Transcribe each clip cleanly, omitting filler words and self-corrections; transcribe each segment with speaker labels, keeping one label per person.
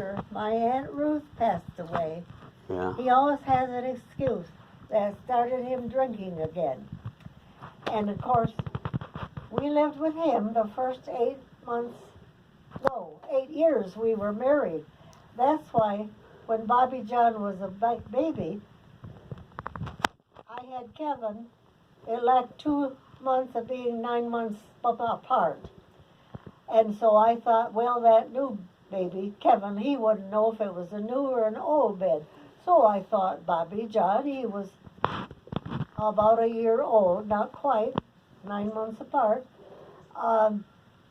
Speaker 1: after my Aunt Ruth passed away,
Speaker 2: Yeah.
Speaker 1: he always has an excuse that started him drinking again. And of course, we lived with him the first 8 years we were married. That's why when Bobby John was a baby, I had Kevin. It lacked 2 months of being 9 months apart. And so I thought, well, that new baby, Kevin, he wouldn't know if it was a new or an old bed. So I thought Bobby John, he was about a year old, not quite, 9 months apart.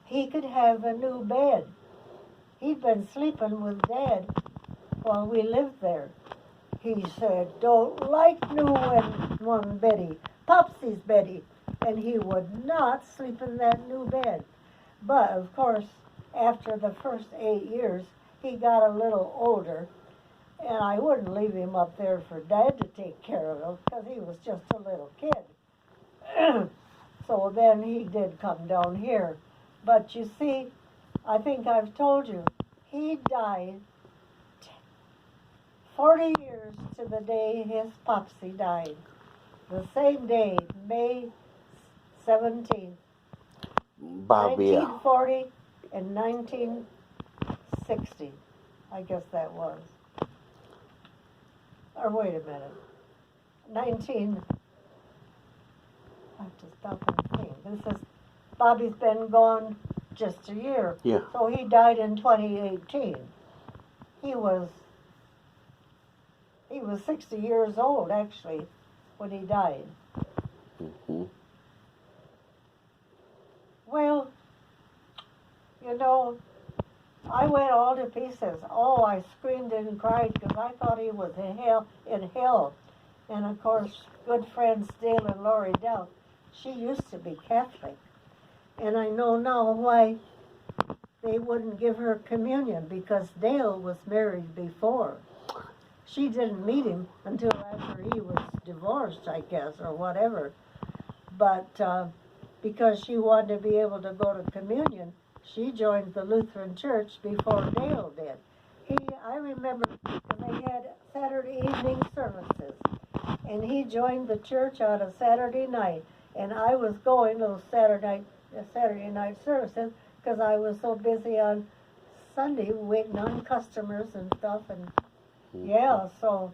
Speaker 1: He could have a new bed. He'd been sleeping with Dad while we lived there. He said, don't like new one Betty, Popsy's Betty. And he would not sleep in that new bed. But, of course, after the first 8 years, he got a little older. And I wouldn't leave him up there for Dad to take care of him because he was just a little kid. So then he did come down here. But you see, I think I've told you, he died 40 years to the day his Popsy died. The same day, May 17th,
Speaker 2: Bobby.
Speaker 1: 1940 and 1960. I guess that was. Or wait a minute. I have to stop and think. This is, Bobby's been gone just a year.
Speaker 2: Yeah.
Speaker 1: So he died in 2018. He was 60 years old, actually, when he died.
Speaker 2: Mm-hmm.
Speaker 1: Well, you know, I went all to pieces. Oh, I screamed and cried because I thought he was in hell. And of course, good friends Dale and Lori Dell, she used to be Catholic. And I know now why they wouldn't give her communion, because Dale was married before. She didn't meet him until after he was divorced, I guess, or whatever. But because she wanted to be able to go to communion, she joined the Lutheran Church before Dale did. I remember when they had Saturday evening services, and he joined the church on a Saturday night, and I was going to those Saturday night services because I was so busy on Sunday waiting on customers and stuff, and yeah, so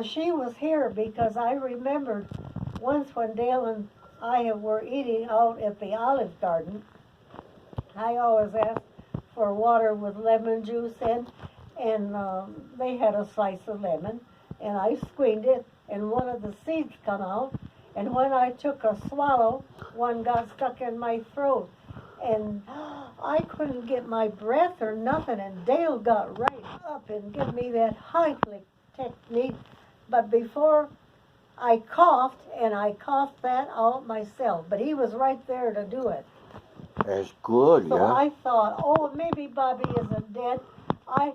Speaker 1: she was here because I remembered once when Dale and I were eating out at the Olive Garden, I always asked for water with lemon juice in, and they had a slice of lemon, and I squeezed it, and one of the seeds come out, and when I took a swallow, one got stuck in my throat, and I couldn't get my breath or nothing, and Dale got right up and gave me that Heimlich technique, but before I coughed, and I coughed that out myself, but he was right there to do it.
Speaker 2: That's good,
Speaker 1: So
Speaker 2: yeah.
Speaker 1: I thought, oh, maybe Bobby isn't dead. I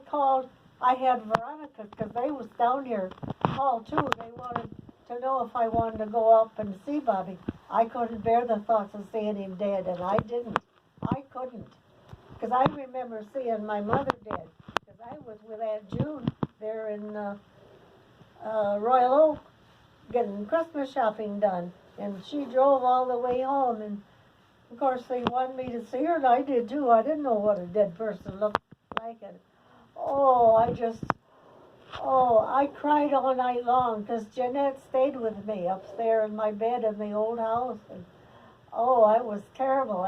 Speaker 1: had Veronica, because they was down here, called too. They wanted to know if I wanted to go up and see Bobby. I couldn't bear the thoughts of seeing him dead, and I didn't. I couldn't. Because I remember seeing my mother dead. Because I was with Aunt June there in Royal Oak getting Christmas shopping done. And she drove all the way home. And, of course, they wanted me to see her, and I did, too. I didn't know what a dead person looked like. And, I cried all night long because Jeanette stayed with me upstairs in my bed in the old house. And, it was terrible.